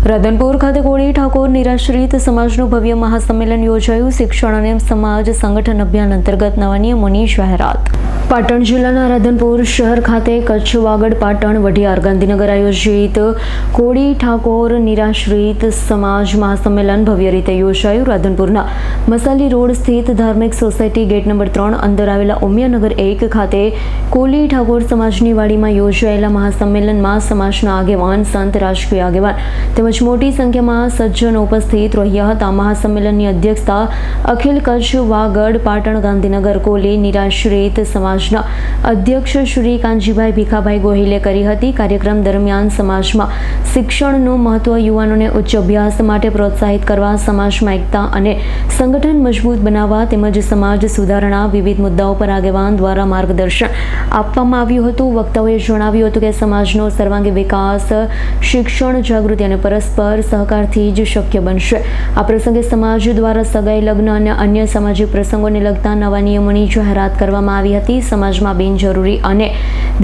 રાધનપુર ખાતે કોળી ઠાકોર નિરાશ્રિત સમાજનું ભવ્ય મહાસંમેલન યોજાયું। શિક્ષણ અને સમાજ સંગઠન અભિયાન અંતર્ગત નવા નિયમોની જાહેરાત। પાટણ જિલ્લાના રાધનપુર શહેર ખાતે કચ્છ વાગડ પાટણ વઢિયાર ગાંધીનગર આયોજિત કોળી ઠાકોર નિરાશ્રિત સમાજ મહાસંમેલન ભવ્ય રીતે યોજાયું। રાધનપુરના મસાલી રોડ સ્થિત ધાર્મિક સોસાયટી ગેટ નંબર 3 અંદર આવેલા ઉમિયાનગર 1 ખાતે કોળી ઠાકોર સમાજની વાડીમાં યોજાયેલા મહાસંમેલનમાં સમાજના આગેવાન સંત રાજકીય આગેવાન તેમજ મોટી સંખ્યામાં સજ્જનો ઉપસ્થિત રહ્યા હતા। મહાસંમેલનની અધ્યક્ષતા અખિલ કચ્છ વાગડ પાટણ ગાંધીનગર કોળી નિરાશ્રિત સમાજના અધ્યક્ષ શ્રી કાનજીભાઈ ભીખાભાઈ ગોહિલે કરી હતી। કાર્યક્રમ દરમિયાન સમાજમાં શિક્ષણનું મહત્વ, યુવાનોને ઉચ્ચ અભ્યાસ માટે પ્રોત્સાહિત કરવા, સમાજમાં એકતા અને સંગઠન મજબૂત બનાવવા તેમજ સમાજ સુધારણા વિવિધ મુદ્દાઓ પર આગેવાન દ્વારા માર્ગદર્શન આપવામાં આવ્યું હતું। વક્તાઓએ જણાવ્યું હતું કે સમાજનો સર્વાંગી વિકાસ શિક્ષણ, જાગૃતિ અને પરસ્પર સહકારથી જ શક્ય બનશે। આ પ્રસંગે સમાજ દ્વારા સગાઈ, લગ્ન અને અન્ય સામાજિક પ્રસંગોને લગતા નવા નિયમોની જાહેરાત કરવામાં આવી હતી। સમાજમાં બિનજરૂરી અને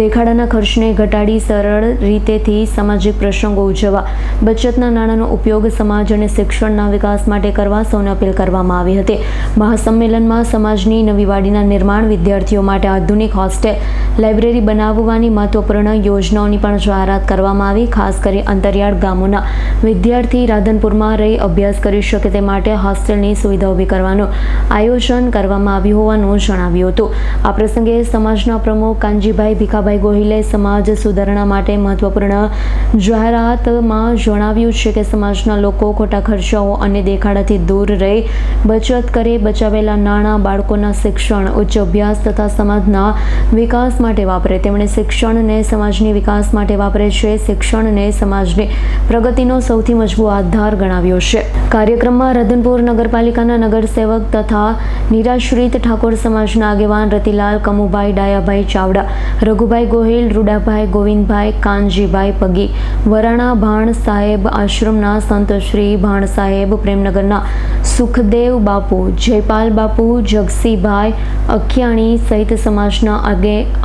દેખાડાના ખર્ચને ઘટાડી સરળ રીતેથી સામાજિક પ્રસંગો ઉજવવા, બચતના નાણાંનો ઉપયોગ સમાજ અને શિક્ષણના વિકાસ માટે કરવા સૌને અપીલ કરવામાં આવી હતી। મહાસંમેલનમાં સમાજની નવી વાડીના નિર્માણ, વિદ્યાર્થીઓ માટે આધુનિક હોસ્ટેલ, લાઇબ્રેરી બનાવવાની મહત્વપૂર્ણ યોજનાઓની પણ જાહેરાત કરવામાં આવી। ખાસ કરી અંતરિયાળ ગામોના વિદ્યાર્થી રાધનપુરમાં રહી અભ્યાસ કરી શકે તે માટે હોસ્ટેલની સુવિધા ઊભી કરવાનું આયોજન કરવામાં આવ્યું હોવાનું જણાવ્યું હતું। આ પ્રસંગે સમાજના પ્રમુખ કાનજીભાઈ ભીખાભાઈ ગોહિલે સમાજ સુધારણા માટે મહત્વપૂર્ણ જાહેરાતમાં જણાવ્યું છે કે સમાજના લોકો ખોટા ખર્ચાઓ અને દેખાડાથી દૂર રહી બચત કરે, બચાવેલા નાણાં બાળકોના શિક્ષણ, ઉચ્ચ અભ્યાસ તથા સમાજના વિકાસ માટે વાપરે। તેમણે શિક્ષણને સમાજની વિકાસ માટે વાપરે છે, શિક્ષણને સમાજની પ્રગતિનો સૌથી મજબૂત આધાર ગણાવ્યો છે। કાર્યક્રમમાં રાધનપુર નગરપાલિકાના નગરસેવક તથા નિરાશ્રિત ઠાકોર સમાજના આગેવાન રતિલાલ, કમુભાઈ, ડાયાભાઈ ચાવડા, રઘુભાઈ ગોહિલ, રૂડાભાઈ, ગોવિંદભાઈ, કાનજીભાઈ પગી, વરાણા ભાણ સાહેબ આશ્રમના સંત શ્રી ભાણ સાહેબ, પ્રેમનગરના સુખદેવ બાપુ, જયપાલ બાપુ, જગસીભાઈ અખિયાણી સહિત સમાજના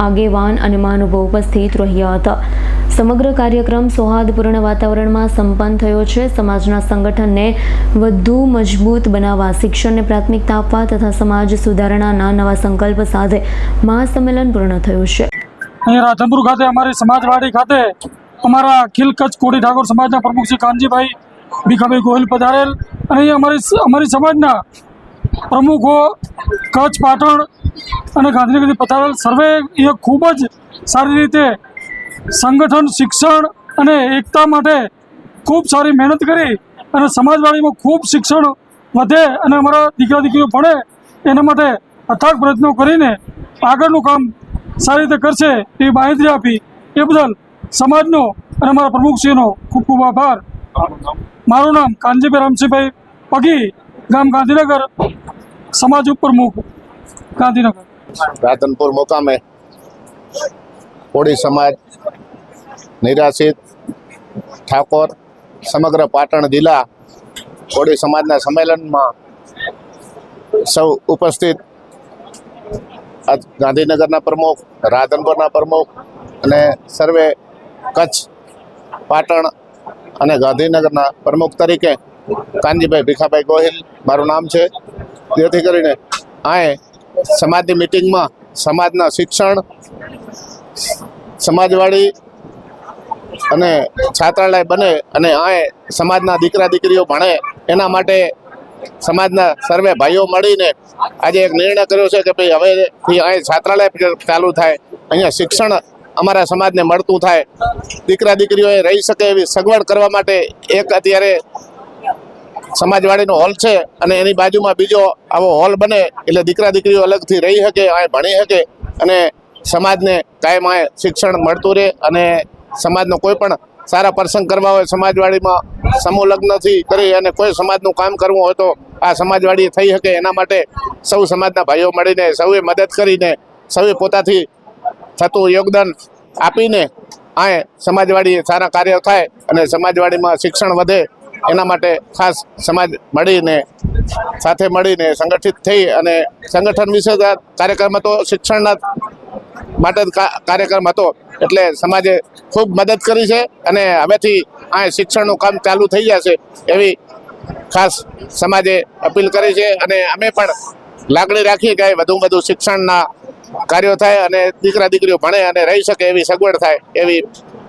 આગેવાન અને મહાનુભાવો ઉપસ્થિત રહ્યા હતા। સમગ્ર કાર્યક્રમ સૌહાર્દપૂર્ણ વાતાવરણમાં સંપન્ન થયો છે। સમાજના સંગઠનને વધુ મજબૂત બનાવવા, શિક્ષણને પ્રાથમિકતા આપવા તથા સમાજ સુધારણાના નવા સંકલ્પ સાથે મહાસંમેલન પૂર્ણ થયું છે। અહીં રાધનપુર ખાતે અમારી સમાજવાડી ખાતે અમારા અખિલ કચ્છ કોળી ઠાકોર સમાજના પ્રમુખ શ્રી કાનજીભાઈ ભીખાભાઈ ગોહિલ પધારેલ અને અહીં અમારી સમાજના પ્રમુખો કચ્છ, પાટણ અને ગાંધીનગરથી પધારેલ સર્વે અહીંયા ખૂબ જ સારી રીતે સંગઠન, શિક્ષણ અને એકતા માટે ખૂબ સારી મહેનત કરી અને સમાજવાડીમાં ખૂબ શિક્ષણ વધે અને અમારા દીકરા દીકરીઓ ભણે એના માટે અથાગ પ્રયત્નો કરીને આગળનું કામ સારી રીતે કરશે એવી બાંહેધરી આપી। એ બદલ સમાજનો અને અમારા પ્રમુખશ્રીનો ખૂબ ખૂબ આભાર। મારું નામ કાનજીભાઈ રામસિંહભાઈ પગી, ગામ ગાંધીનગર, સમાજ ઉપપ્રમુખ ગાંધીનગર। રાધનપુર મુકામે કોળી સમાજ નિરાશ્રિત ઠાકોર સમગ્ર પાટણ જિલ્લા કોળી સમાજના સંમેલનમાં સૌ ઉપસ્થિત ગાંધીનગરના પ્રમુખ, રાધનપુરના પ્રમુખ અને સર્વે કચ્છ, પાટણ અને ગાંધીનગરના પ્રમુખ તરીકે કાનજીભાઈ ભીખાભાઈ ગોહિલ મારું નામ છે। જેથી કરીને આ સમાજની મિટિંગમાં સમાજના શિક્ષણ, સમાજવાડી અને છાત્રાલય બને અને આ સમાજના દીકરા દીકરીઓ ભણે એના માટે સમાજના સર્વે ભાઈઓ મળીને આજે એક નિર્ણય કર્યો છે કે ભાઈ હવેથી અહીં છાત્રાલય ચાલુ થાય, અહીંયા શિક્ષણ અમારા સમાજને મળતું થાય, દીકરા દીકરીઓએ રહી શકે એવી સગવડ કરવા માટે એક અત્યારે સમાજવાડીનો હોલ છે અને એની બાજુમાં બીજો આવો હોલ બને એટલે દીકરા દીકરીઓ અલગથી રહી શકે, અહીં ભણી શકે અને સમાજને કાયમ આ શિક્ષણ મળતું રહે અને સમાજનો કોઈ પણ સારા પ્રસંગ કરવા હોય સમાજવાડીમાં સમૂહ લગ્નથી કરી અને કોઈ સમાજનું કામ કરવું હોય તો આ સમાજવાડી થઈ શકે એના માટે સૌ સમાજના ભાઈઓ મળીને સૌએ મદદ કરીને સૌએ પોતાથી થતું યોગદાન આપીને આ સમાજવાડી સારા કાર્ય થાય અને સમાજવાડીમાં શિક્ષણ વધે એના માટે ખાસ સમાજ મળીને સાથે મળીને સંગઠિત થઈ અને સંગઠન વિશે કાર્યક્રમ હતો, શિક્ષણના માટે કાર્યક્રમ હતો એટલે સમાજે ખૂબ મદદ કરી છે અને હવેથી આ શિક્ષણનું કામ ચાલુ થઈ જશે એવી ખાસ સમાજે અપીલ કરી છે. અને અમે પણ લાગણી રાખીએ કે વધુમાં વધુ શિક્ષણના કાર્યો થાય અને દીકરા દીકરીઓ ભણે અને રહી શકે એવી સગવડ થાય એવી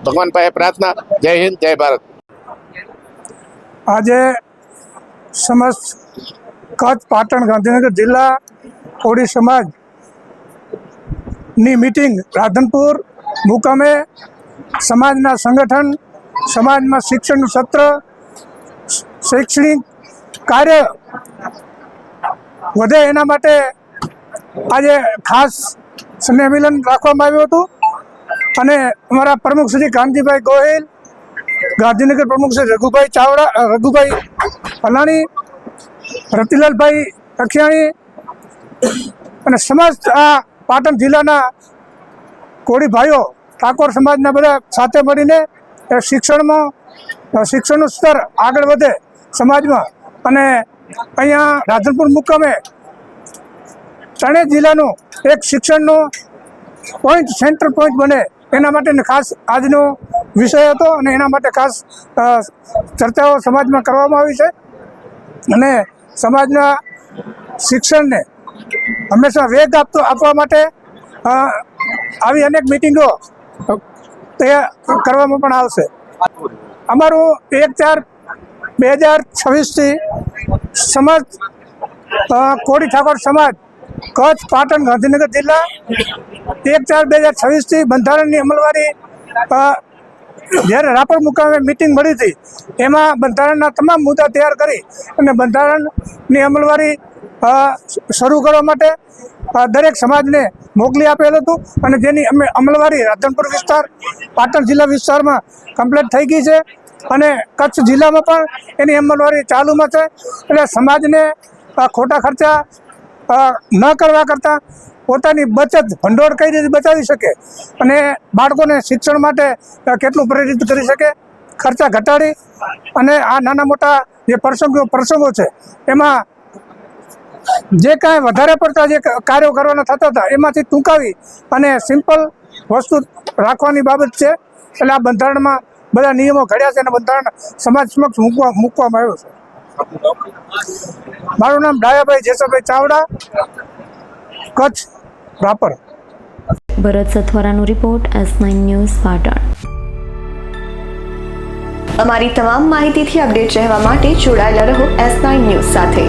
ભગવાન પાસે પ્રાર્થના. જય હિન્દ, જય ભારત. આજે સમસ્ત કચ્છ, પાટણ, ગાંધીનગર જિલ્લા કોળી સમાજની મીટિંગ રાધનપુર મુકામે સમાજના સંગઠન, સમાજમાં શિક્ષણનું સત્ર, શૈક્ષણિક કાર્ય વધે એના માટે આજે ખાસ સ્નેહમિલન રાખવામાં આવ્યું હતું. અને અમારા પ્રમુખ શ્રી કાનજીભાઈ ગોહિલ, ગાંધીનગર પ્રમુખ શ્રી રઘુભાઈ ચાવડા, રઘુભાઈ અલાણી, રતિલાલભાઈ અખિયાણી અને સમસ્ત આ પાટણ જિલ્લાના કોળી ભાઈઓ, ઠાકોર સમાજના બધા સાથે મળીને શિક્ષણનું સ્તર આગળ વધે સમાજમાં. અને અહીંયા રાધનપુર મુકામે ત્રણેય જિલ્લાનું એક શિક્ષણનું પોઈન્ટ, સેન્ટર પોઈન્ટ બને એના માટે ખાસ આજનો વિષય હતો. અને એના માટે ખાસ ચર્ચાઓ સમાજમાં કરવામાં આવી છે. અને સમાજના શિક્ષણને હંમેશા વેગ આપવા માટે આવી અનેક મિટિંગો તૈયાર કરવામાં પણ આવશે. અમારું 1/4/2026થી સમાજ કોળી ઠાકોર સમાજ કચ્છ, પાટણ, ગાંધીનગર જિલ્લા 1/4/2026થી બંધારણની અમલવારી જ્યારે રાપર મુકામે મિટિંગ મળી હતી એમાં બંધારણના તમામ મુદ્દા તૈયાર કરી અને બંધારણની અમલવારી શરૂ કરવા માટે દરેક સમાજને મોકલી આપેલ હતું. અને જેની અમલવારી રાધનપુર વિસ્તાર, પાટણ જિલ્લા વિસ્તારમાં કમ્પ્લીટ થઈ ગઈ છે. અને કચ્છ જિલ્લામાં પણ એની અમલવારી ચાલુમાં છે. એટલે સમાજને ખોટા ખર્ચા ન કરવા કરતાં પોતાની બચત ભંડોળ કઈ રીતે બચાવી શકે અને બાળકોને શિક્ષણ માટે કેટલું પ્રેરિત કરી શકે, ખર્ચા ઘટાડી અને આ નાના મોટા જે પ્રસંગો છે એમાં જે કાંઈ વધારે પડતા જે કાર્યો કરવાના થતા હતા એમાંથી ટૂંકાવી અને સિમ્પલ વસ્તુ રાખવાની બાબત છે. એટલે આ બંધારણમાં બધા નિયમો ઘડ્યા છે અને બંધારણ સમાજ સમક્ષ મૂકવામાં આવ્યો છે. મારું નામ ડાયાભાઈ જેસાભાઈ ચાવડા, કચ્છ, રાપર. ભરત સથવારાનો રિપોર્ટ, S9 ન્યૂઝ, પાટણ. અમારી તમામ માહિતીથી અપડેટ રહેવા માટે જોડાયેલા રહો S9 ન્યૂઝ સાથે.